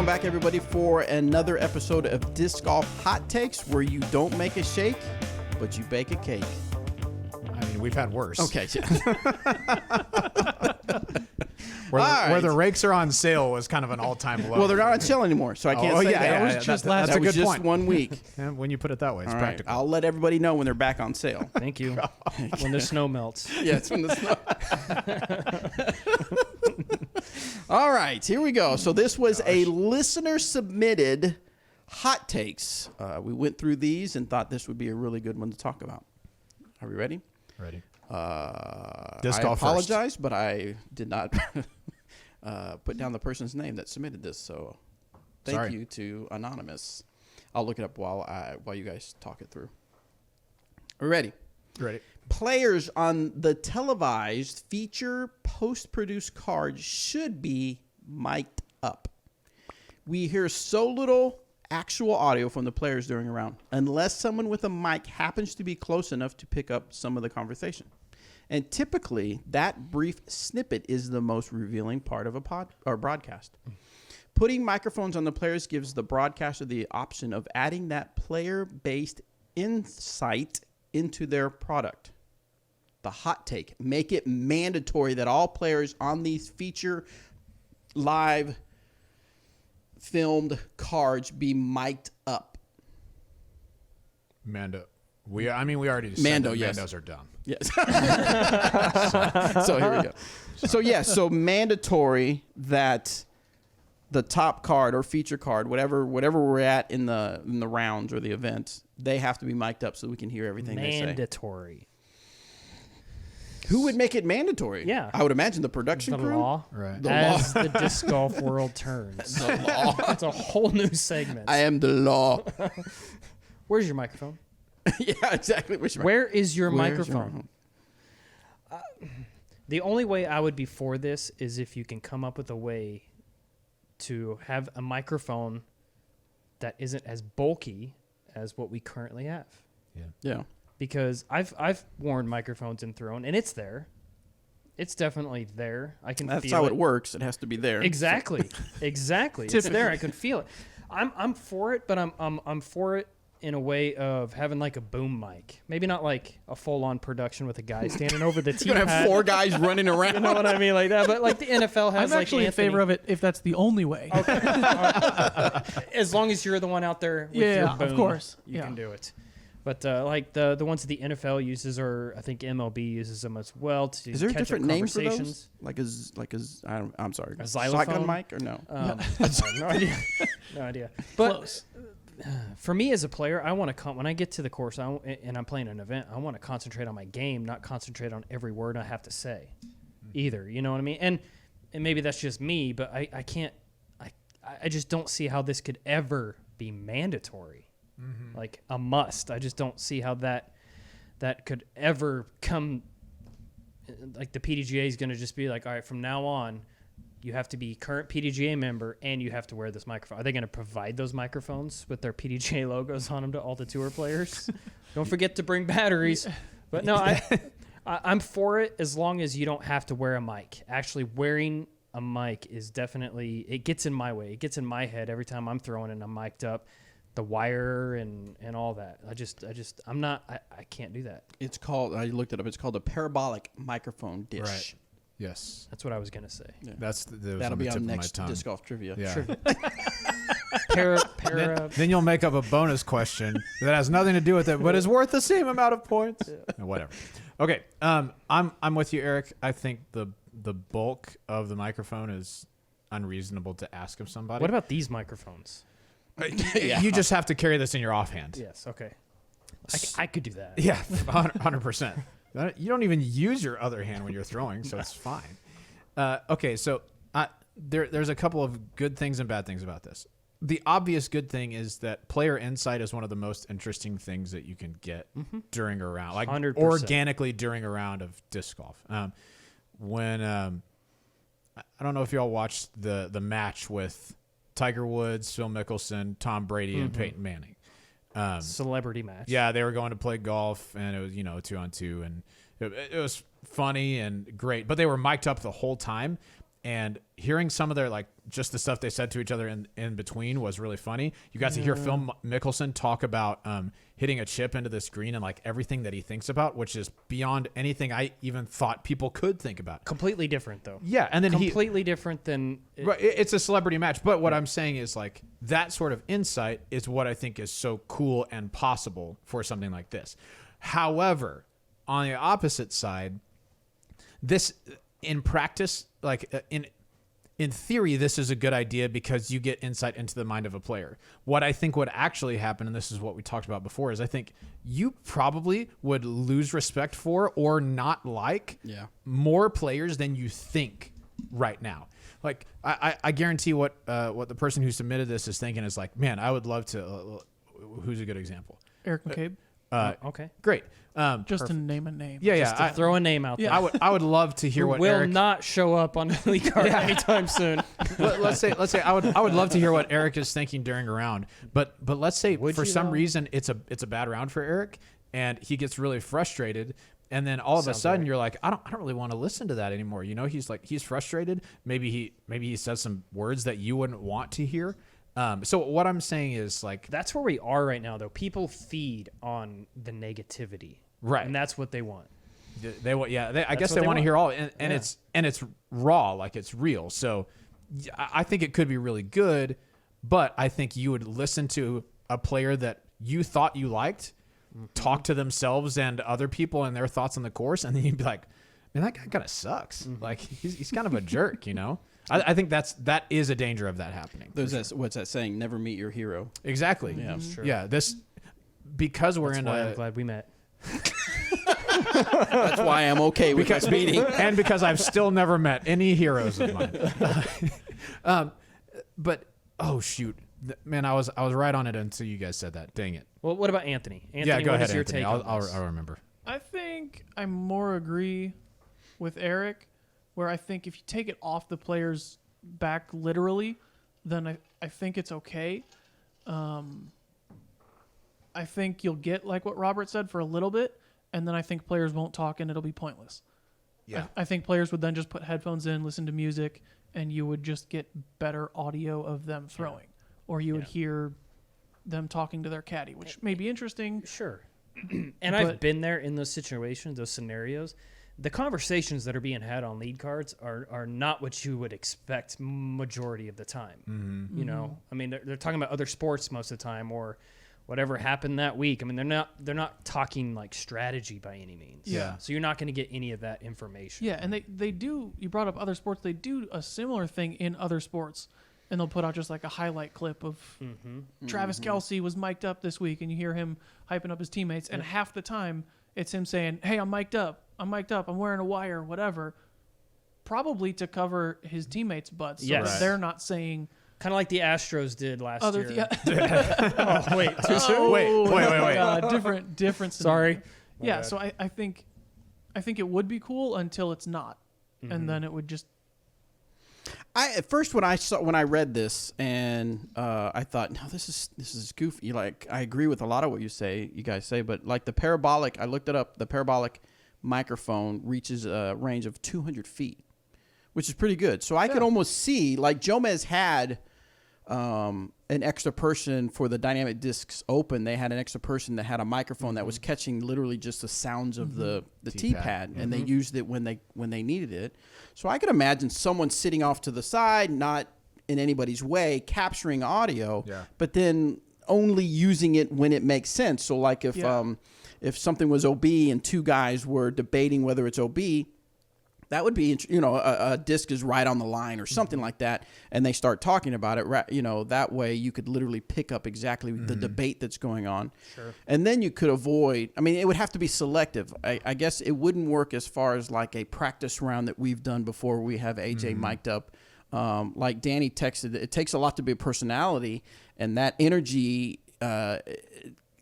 Welcome back, everybody, for another episode of Disc Golf Hot Takes, where you don't make a shake, but you bake a cake. I mean, we've had worse. Okay. Where the rakes are on sale was kind of an all-time low. Well, they're not on sale anymore, so I can't say that. Yeah, That's a was good just point. 1 week. Yeah, when you put it that way, it's All right. practical. I'll let everybody know when they're back on sale. Thank you. When the snow melts. Yeah, it's when the snow. All right, here we go. So this was a listener-submitted hot takes. We went through these and thought this would be a really good one to talk about. Are we ready? Ready. I apologize, but I did not put down the person's name that submitted this. So thank you to Anonymous. I'll look it up while you guys talk it through. Are we ready? Ready. Players on the televised feature post-produced card should be mic'd up. We hear so little actual audio from the players during a round, unless someone with a mic happens to be close enough to pick up some of the conversation. And typically, that brief snippet is the most revealing part of a broadcast. Putting microphones on the players gives the broadcaster the option of adding that player-based insight into their product. The hot take: make it mandatory that all players on these feature live filmed cards be mic'd up. Mando. We already said Mando, that yes. Mandos are dumb. Yes. So here we go. So mandatory that the top card or feature card, whatever we're at in the rounds or the event, they have to be mic'd up so we can hear everything they say. Mandatory. Who would make it mandatory? Yeah. I would imagine the production The crew. law. Right. The As law. the disc golf world turns. The law. It's a whole new segment. I am the law. Where's your microphone? Yeah, exactly. Where is your Where's your microphone? The only way I would be for this is if you can come up with a way to have a microphone that isn't as bulky as what we currently have. Yeah. Because I've worn microphones and thrown, and it's there. It's definitely there. I can That's feel how it. it works. It has to be there. Exactly. Exactly. It's there. I can feel it. I'm for it, but I'm for it in a way of having like a boom mic. Maybe not like a full-on production with a guy standing over the tee You're going to have 4 guys running around. You know what I mean? Like that. But like the NFL has I'm like actually in Anthony. favor of it if that's the only way. Okay. As long as you're the one out there with Yeah, your of boom, course. you Yeah. can do it. But like the ones that the NFL uses, or I think MLB uses them as well to Is there a catch different up name for conversations. those? I'm sorry. A xylophone? Shotgun mic or no? I have no idea. No idea. But Close. for me as a player, I want to when I get to the course and I'm playing an event, I want to concentrate on my game, not concentrate on every word I have to say either. You know what I mean? And maybe that's just me, but I can't. I just don't see how this could ever be mandatory. Like a must. I just don't see how that could ever come. Like the PDGA is going to just be like, all right, from now on, you have to be current PDGA member and you have to wear this microphone. Are they going to provide those microphones with their PDGA logos on them to all the tour players? Don't forget to bring batteries. But no, I'm for it as long as you don't have to wear a mic. Actually, wearing a mic is definitely, it gets in my way. It gets in my head every time I'm throwing and I'm mic'd up. The wire and all that. I can't do that. It's called, I looked it up, it's called a parabolic microphone dish. Right. Yes. That's what I was going to say. Yeah. That was That'll on be the tip on of my next tongue. disc golf trivia. Yeah. Then you'll make up a bonus question that has nothing to do with it, but is worth the same amount of points. Yeah, whatever. Okay. I'm with you, Eric. I think the bulk of the microphone is unreasonable to ask of somebody. What about these microphones? Yeah. You just have to carry this in your offhand. Yes. Okay. I could do that. Yeah, 100%. You don't even use your other hand when you're throwing, so it's fine. Okay, so there's a couple of good things and bad things about this. The obvious good thing is that player insight is one of the most interesting things that you can get during a round, like 100%. organically during a round of disc golf. When I don't know if y'all watched the match with Tiger Woods, Phil Mickelson, Tom Brady, and Peyton Manning. Celebrity match. Yeah, they were going to play golf, and it was 2-on-2, and it was funny and great. But they were mic'd up the whole time, And hearing some of their, like, just the stuff they said to each other in between was really funny. You got to hear Phil Mickelson talk about hitting a chip into the screen and, like, everything that he thinks about, which is beyond anything I even thought people could think about. Completely different, though. Yeah, and then completely different than right, it's a celebrity match. But what I'm saying is, like, that sort of insight is what I think is so cool and possible for something like this. However, on the opposite side, this in practice, like in theory, this is a good idea because you get insight into the mind of a player. What I think would actually happen, and this is what we talked about before, is I think you probably would lose respect for or not like more players than you think right now. Like, I guarantee what the person who submitted this is thinking is like, man, I would love to. Who's a good example? Eric McCabe. okay. Great. Just to name a name. Yeah, Just to throw a name out there. I would love to hear Who what will Eric not show up on the league card anytime soon. let's say I would love to hear what Eric is thinking during a round. But let's say Would for you, some though? reason it's a bad round for Eric and he gets really frustrated. And then all of a Sounds sudden right. you're like, I don't really want to listen to that anymore. You know, he's frustrated. Maybe he says some words that you wouldn't want to hear. So what I'm saying is, like, That's where we are right now, though. People feed on the negativity, Right. And that's what they want. they want, I guess what they they want to want. hear all, and Yeah. it's raw, like it's real. So I think it could be really good, but I think you would listen to a player that you thought you liked, talk to themselves and other people and their thoughts on the course, and then you'd be like, man, that guy kind of sucks. Like he's kind of a jerk, you know. I think that is a danger of that happening. What's that saying? Never meet your hero. Exactly. Yeah. That's true. Yeah. This because we're That's in why a I'm glad we met. That's why I'm okay with this meeting. and because I've still never met any heroes of mine. But oh shoot, man, I was right on it until you guys said that. Dang it. Well, what about Anthony? Anthony, Yeah, go what ahead, is your Anthony. take on this? I'll remember. I think I more agree with Eric, where I think if you take it off the player's back literally, then I think it's okay. I think you'll get, like what Robert said, for a little bit, and then I think players won't talk and it'll be pointless. Yeah. I think players would then just put headphones in, listen to music, and you would just get better audio of them throwing. Or you would hear them talking to their caddy, which may be interesting. Sure. And I've But- been there in those situations, those scenarios. The conversations that are being had on lead cards are not what you would expect majority of the time. You know, I mean, they're talking about other sports most of the time or whatever happened that week. I mean, they're not talking like strategy by any means. Yeah. So you're not going to get any of that information. Yeah, and they do, you brought up other sports, they do a similar thing in other sports. And they'll put out just like a highlight clip of Travis Kelce was mic'd up this week, and you hear him hyping up his teammates. And half the time, it's him saying, hey, I'm mic'd up, I'm wearing a wire, whatever. Probably to cover his teammates' butts. So Yes. that they're not saying Kind of like the Astros did last other year. oh, Wait, too soon? Wait. different Sorry. yeah, bad. so I think it would be cool until it's not. And then it would just At first when I read this and I thought, no, this is goofy. Like, I agree with a lot of what you guys say, but like the parabolic, I looked it up. The parabolic microphone reaches a range of 200 feet, which is pretty good. So I could almost see, like Jomez had an extra person for the Dynamic Discs Open. They had an extra person that had a microphone that was catching literally just the sounds of the T-pad, and they used it when they needed it. So I could imagine someone sitting off to the side, not in anybody's way, capturing audio, but then only using it when it makes sense. So like if something was OB and two guys were debating whether it's OB, that would be, a disc is right on the line or something like that, and they start talking about it, that way you could literally pick up exactly the debate that's going on. Sure. And then you could avoid, it would have to be selective. I guess it wouldn't work as far as like a practice round that we've done before we have AJ mic'd up. Like Danny texted, it takes a lot to be a personality, and that energy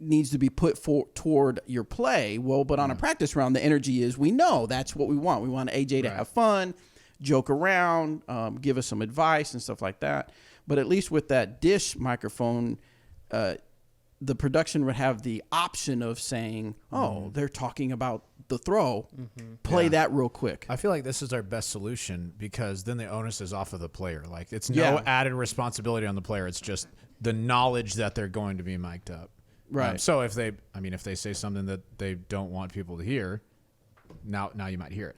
needs to be put toward your play. Well, but on a practice round, the energy is, we know that's what we want. We want AJ to have fun, joke around, give us some advice and stuff like that. But at least with that dish microphone, the production would have the option of saying, they're talking about the throw, play that real quick. I feel like this is our best solution because then the onus is off of the player. Like it's no Yeah. added responsibility on the player. It's just the knowledge that they're going to be mic'd up. Right. So if they say something that they don't want people to hear, now you might hear it.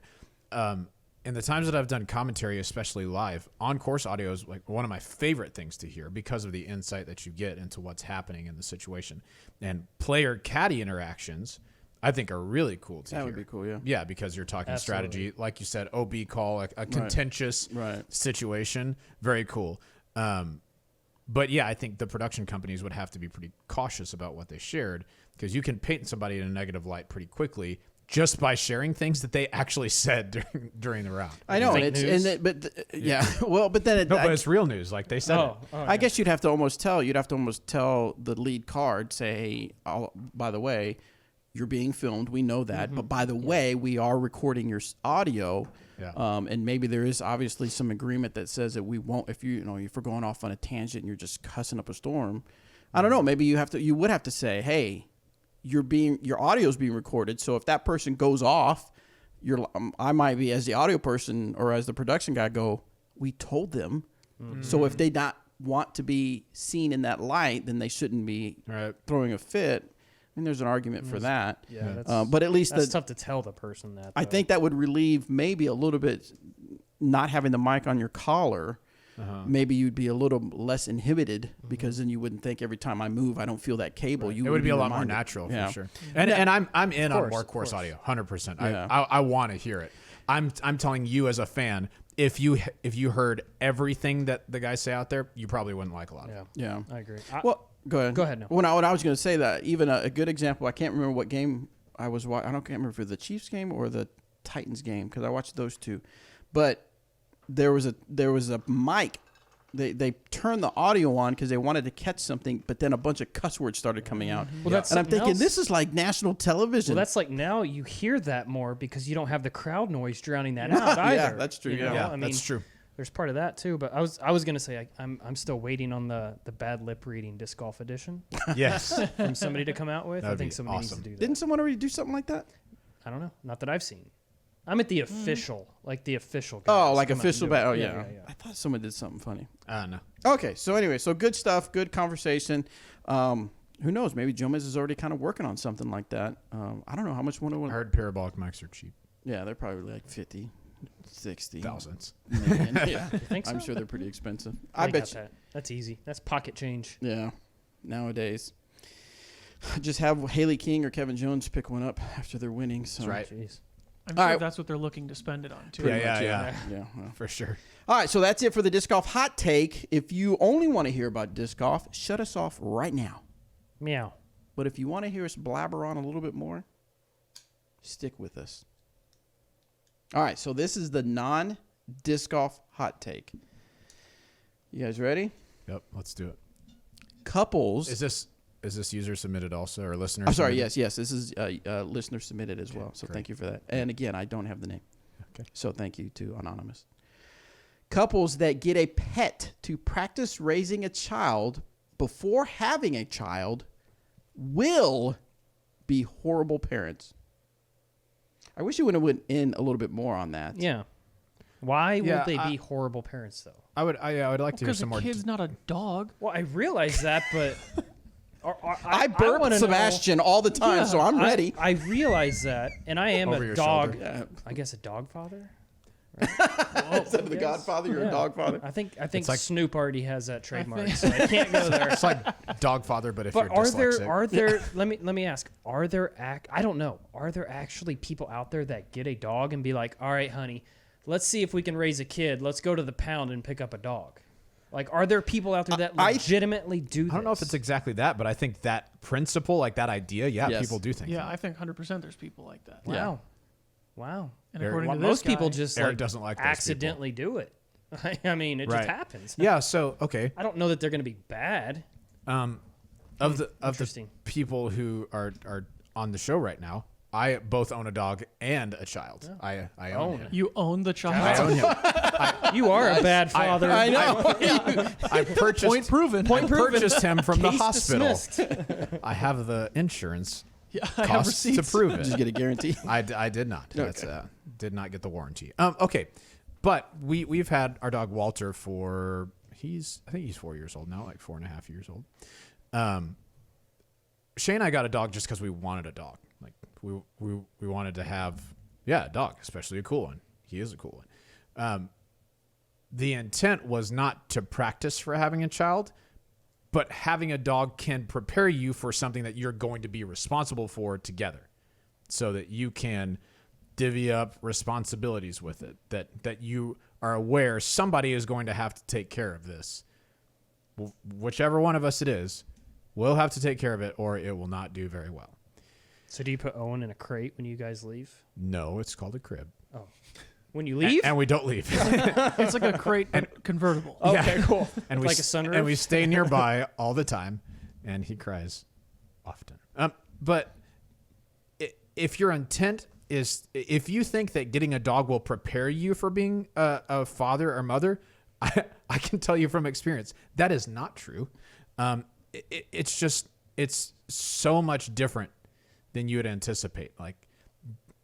In the times that I've done commentary, especially live, on-course audio is like one of my favorite things to hear because of the insight that you get into what's happening in the situation. And player-caddy interactions, I think, are really cool to hear. That would be cool, yeah. Yeah, because you're talking Absolutely. strategy. Like you said, OB call, a contentious Right. situation. Very cool. But yeah, I think the production companies would have to be pretty cautious about what they shared because you can paint somebody in a negative light pretty quickly just by sharing things that they actually said during the round. I know, Fake and it's news? and it, but yeah, well, but then it, No, but it's real news. Like they said Oh, it. I guess you'd have to almost tell the lead card, say, hey, by the way, you're being filmed. We know that, but by the way, we are recording your audio. Yeah. And maybe there is obviously some agreement that says that we won't if if we're going off on a tangent and you're just cussing up a storm. I don't know. Maybe you would have to say, hey, your audio is being recorded. So if that person goes off, I might be as the audio person or as the production guy go, we told them. So if they not want to be seen in that light, then they shouldn't be Right. throwing a fit. I mean, there's an argument for that. Yeah, that's, But at least that's tough to tell the person that. I though. think that would relieve maybe a little bit not having the mic on your collar. Maybe you'd be a little less inhibited because then you wouldn't think every time I move, I don't feel that cable. You It would be a lot more reminded. natural Yeah. for sure. And I'm in on course, more of course course. audio, 100%. Yeah. I want to hear it. I'm telling you as a fan, if you heard everything that the guys say out there, you probably wouldn't like a lot of it. Yeah. I agree. Well, go ahead. Go ahead now. When I was going to say that, even a good example, I can't remember what game I was watching. Can't remember if it was the Chiefs game or the Titans game because I watched those two. But there was a mic. They turned the audio on because they wanted to catch something, but then a bunch of cuss words started coming out. Well, that's and I'm something thinking, else. this is like national television. Well, that's like now you hear that more because you don't have the crowd noise drowning that out either. Yeah, that's true, you yeah. know? Yeah, I mean, that's true. There's part of that too. But I was gonna say I'm still waiting on the bad lip reading disc golf edition Yes. from somebody to come out with. I That'd think be somebody awesome. needs to do that. Didn't someone already do something like that? I don't know. Not that I've seen. I'm at the official, like the official. Oh, guys like come out and official do bad. it. Oh, yeah. yeah. I thought someone did something funny. I don't know. Okay, so anyway, so good stuff, good conversation. Who knows? Maybe Jomez is already kind of working on something like that. I don't know how much one. I heard parabolic mics are cheap. Yeah, they're probably like 50, 60 Thousands. million. Yeah, think I'm so? sure they're pretty expensive. I I bet got you. that. That's easy. That's pocket change. Yeah, nowadays. Just have Haley King or Kevin Jones pick one up after they're winning. So. That's right. Jeez. I'm All sure right. that's what they're looking to spend it on too. Pretty Yeah, much, yeah. Yeah, well. For sure. All right, so that's it for the disc golf hot take. If you only want to hear about disc golf, shut us off right now. Meow. But if you want to hear us blabber on a little bit more, stick with us. All right, so this is the non-disc golf hot take. You guys ready? Yep. Let's do it. Couples. Is this user submitted also or listener? I'm sorry. submitted? Yes. This is listener submitted as well. So great. thank you for that. And again, I don't have the name. Okay. So thank you to Anonymous. Couples that get a pet to practice raising a child before having a child will be horrible parents. I wish you would have went in a little bit more on that. Yeah. Why Yeah, would they be horrible parents though? I would like to hear Because some a more. kid's not a dog. Well, I realize that, but I burp wanna know- Sebastian all the time, so I'm ready. I realize that, and I am Over a your dog. shoulder. Yeah. I guess a dog father. Instead of the yes. Godfather, you're a dog father. I think It's like- Snoop already has that trademark, so I can't go there. It's like Dogfather, but if But you're are dyslexic. there let me ask, are there I don't know, are there actually people out there that get a dog and be like, all right, honey, let's see if we can raise a kid. Let's go to the pound and pick up a dog. Like, are there people out there that I legitimately do this? I don't know if it's exactly that, but I think that principle, like that idea, yeah, Yes. people do think. Yeah, that. I think 100% there's people like that. Wow. Wow. And Eric- according Well, to this most people guy- just Eric like doesn't like those people. accidentally do it. I mean, it Right. just happens. Yeah. So okay, I don't know that they're going to be bad. of the Interesting. people who are on the show right now, I both own a dog and a child. I own Own him. it. You own the I child. own him. You are a bad father. I know. I purchased Point proven. I purchased him from the Case hospital. dismissed. I have the insurance. Yeah, I have costs to receipts. prove Did you it. get a guarantee? I did not. That's did not get the warranty. Okay, but we've had our dog Walter for I think he's 4 years old now, like 4.5 years old. Shay and I got a dog just because we wanted a dog. Like we wanted to have a dog, especially a cool one. He is a cool one. The intent was not to practice for having a child, but having a dog can prepare you for something that you're going to be responsible for together, so that you can divvy up responsibilities with it, that you are aware somebody is going to have to take care of this. Whichever one of us it is, will have to take care of it, or it will not do very well. So do you put Owen in a crate when you guys leave? No, it's called a crib. When you leave? And we don't leave. It's like a crate but convertible. Okay, cool. And Like a sunroof? And we stay nearby all the time, and he cries often. But if your intent is, if you think that getting a dog will prepare you for being a father or mother, I can tell you from experience that is not true. It's so much different than you would anticipate. Like,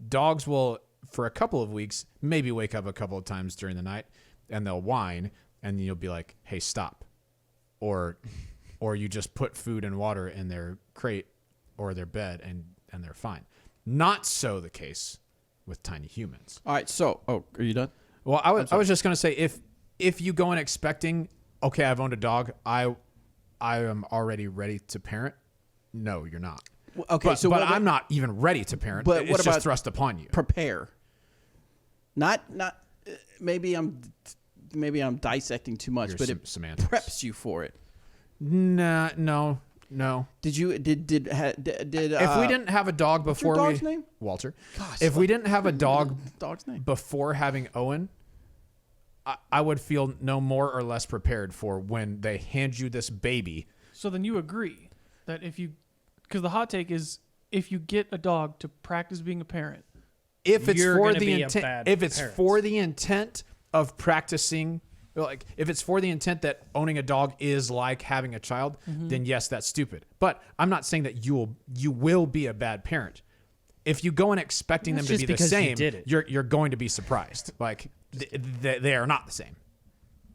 dogs will, for a couple of weeks, maybe wake up a couple of times during the night, and they'll whine, and you'll be like, "Hey, stop," or you just put food and water in their crate or their bed, and they're fine. Not so the case with tiny humans. All right. So, are you done? Well, I was just gonna say, if you go in expecting, okay, I've owned a dog, I am already ready to parent. No, you're not. Okay. But I'm not even ready to parent. But it's what just about thrust upon you. Prepare. Not. Maybe I'm dissecting too much, Your but it semantics. preps you for it. Nah, no. Did you did If we didn't have a dog what's your before dog's name? Walter. Gosh, If we didn't have a dog dog's name? before having Owen, I would feel no more or less prepared for when they hand you this baby. So then you agree that because the hot take is, if you get a dog to practice being a parent, If it's You're for gonna the be a intent, bad if it's parent. for the intent of practicing, like if it's for the intent that owning a dog is like having a child, then yes, that's stupid. But I'm not saying that you will be a bad parent. If you go in expecting That's them to just be the because you same, did it. you're going to be surprised. Like they are not the same.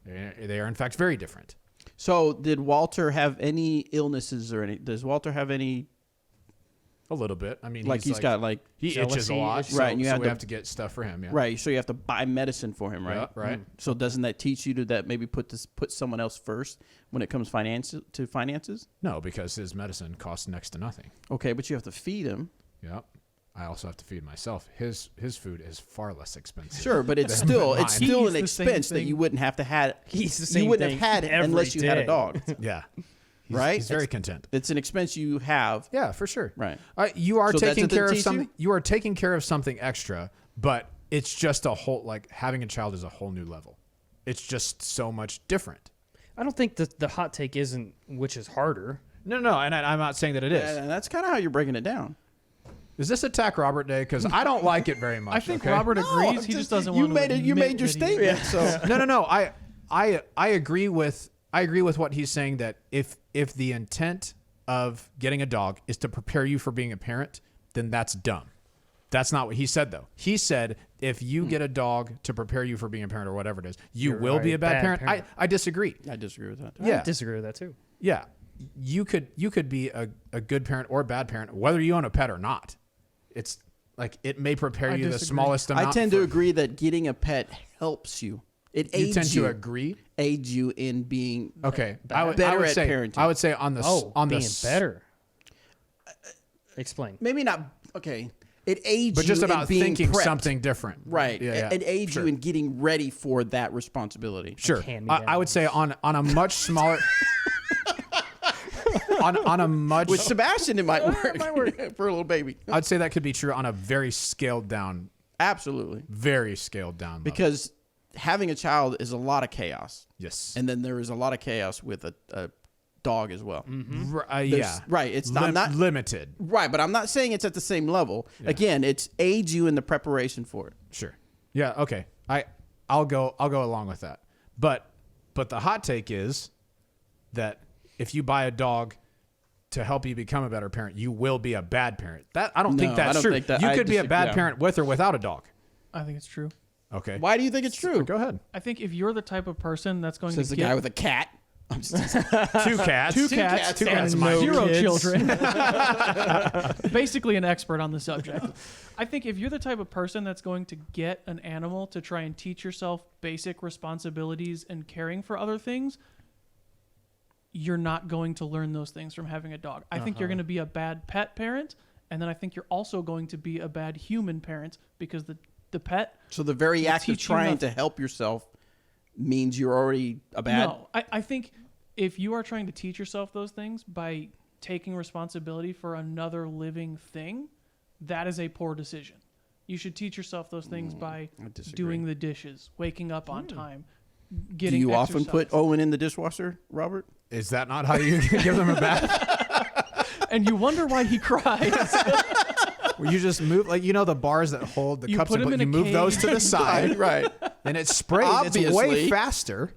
They are in fact very different. So, did Walter have any illnesses or any? Does Walter have any? A little bit. I mean, Like he's got like he itches a jealousy lot, issues. so, Right, and you so have we to- have to get stuff for him. Yeah. right. So you have to buy medicine for him, right? Yeah, right. So doesn't that teach you to that maybe put someone else first when it comes to finances? No, because his medicine costs next to nothing. Okay, but you have to feed him. Yep. I also have to feed myself. His food is far less expensive. Sure, but it's than still mine. it's still He an eats the same expense that thing. you wouldn't have to had. He's the You same wouldn't thing have had it every unless you had a day. dog, Yeah. right? He's very content. It's an expense you have. Yeah, for sure. Right. You are So that's taking what they care of teach something. you? You are taking care of something extra, but it's just a whole, like having a child is a whole new level. It's just so much different. I don't think the hot take isn't which is harder. No, and I'm not saying that it is. And that's kind of how you're breaking it down. Is this Attack Robert Day? Because I don't like it very much. I think okay? Robert agrees. No, He just just- doesn't you want made to. it. You made your admit that he- statement. So No. I agree with what he's saying, that if the intent of getting a dog is to prepare you for being a parent, then that's dumb. That's not what he said, though. He said if you get a dog to prepare you for being a parent or whatever it is, you You're will be a a bad bad parent. parent. I disagree. I disagree with that. Yeah. I disagree with that too. Yeah. You could be a good parent or a bad parent, whether you own a pet or not. It's like it may prepare I you the disagree. smallest amount. I tend to for- agree that getting a pet helps you. It You aids tend you. to agree. Aids you in being Okay. better at say parenting. I would say on the Being s- better. Explain. maybe not okay. It aids but you just in about being thinking prepped. something different. Right. Yeah. It aids Sure. you in getting ready for that responsibility. Sure. hand-me-down. I would say on a much smaller on a much With Sebastian, it might work for a little baby. I'd say that could be true on a very scaled down Absolutely. level. Because having a child is a lot of chaos. yes. And then there is a lot of chaos with a dog as well. Yeah. There's- Right. It's not limited. right, but I'm not saying it's at the same level. Again, it's aids you in the preparation for it. Sure. Yeah, okay. I'll go along with that. But the hot take is that if you buy a dog to help you become a better parent, you will be a bad parent. That I don't think No, that's I don't true. think that- you I could be a bad yeah. parent with or without a dog. I think it's true. Okay. Why do you think it's true? Go ahead. I think if you're the type of person that's going Says to the get guy with a cat. I'm just Two cats. two cats, Two cats. and Mind you. 0 kids. children. Basically an expert on the subject. I think if you're the type of person that's going to get an animal to try and teach yourself basic responsibilities and caring for other things, you're not going to learn those things from having a dog. I think you're going to be a bad pet parent, and then I think you're also going to be a bad human parent because the pet. so the very act of teach you trying nothing. to help yourself means you're already a bad. No, I think if you are trying to teach yourself those things by taking responsibility for another living thing, that is a poor decision. You should teach yourself those things by I disagree. doing the dishes, waking up on time, Do getting you often put exercise. Owen in the dishwasher, Robert? Is that not how you give them a bath? And you wonder why he cries. Where you just move, like, the bars that hold the You cups put and them you in a move those to the side, right. and it sprays. It's way Obviously. faster.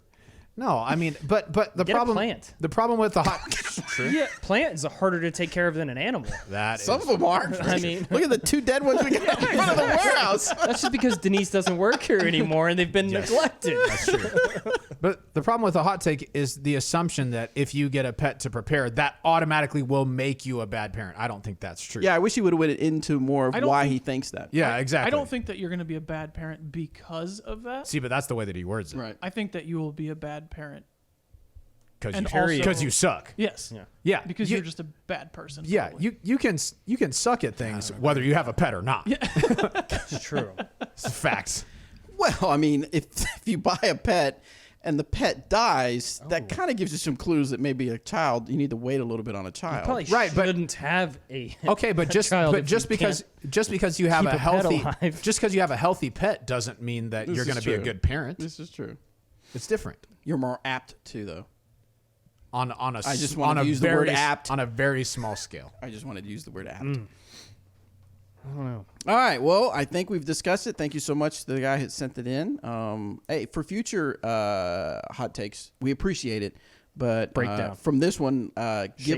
No, I mean, but the Get a problem. plant. The problem with the hot. True. Yeah, plant is harder to take care of than an animal. That Some is- of them are. I mean- look at the 2 dead ones we got in front of the warehouse. That's just because Denise doesn't work here anymore and they've been neglected. That's true. But the problem with the hot take is the assumption that if you get a pet to prepare, that automatically will make you a bad parent. I don't think that's true. Yeah, I wish he would have went into more of I don't why think- he thinks that. Yeah, exactly. I don't think that you're going to be a bad parent because of that. See, but that's the way that he words it. Right. I think that you will be a bad parent. Because And you, also- you suck. Yes. Yeah. Yeah. Because you, you're just a bad person. Yeah, probably. you can suck at things whether you have a pet or not. Yeah. It's true. It's facts. Well, I mean, if you buy a pet and the pet dies, that kind of gives you some clues that maybe a child, you need to wait a little bit on a child. Probably Right, but- shouldn't have a Okay, but just child but if just you because you have keep a a pet healthy alive. just because you have a healthy pet doesn't mean that This you're is going to be a true. good parent. This is true. It's different. You're more apt to, though. On a I just s- wanted on to a use the very word apt. on a very small scale. I just wanted to use the word apt. I don't know. All right. Well, I think we've discussed it. Thank you so much to the guy who sent it in. Hey, for future hot takes, we appreciate it. But Breakdown. from this one, give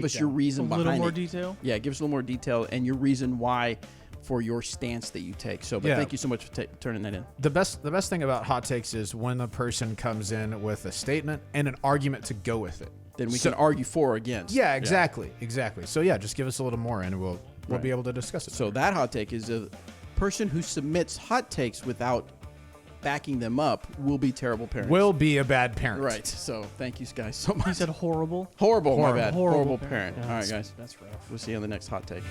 us your Shakedown. reason A behind little more it. detail. Yeah, give us a little more detail and your reason why for your stance that you take. So, but Yeah. thank you so much for turning that in. The best thing about hot takes is when the person comes in with a statement and an argument to go with it. Then we can argue for or against. Yeah, exactly. So yeah, just give us a little more and we'll Right. be able to discuss it. So that hot take is a person who submits hot takes without backing them up will be terrible parents. will be a bad parent. Right. So thank you guys so He much. said horrible. Horrible, my bad. Horrible Horrible parent. parent. All right, that's- guys. That's rough. We'll see you on the next hot take.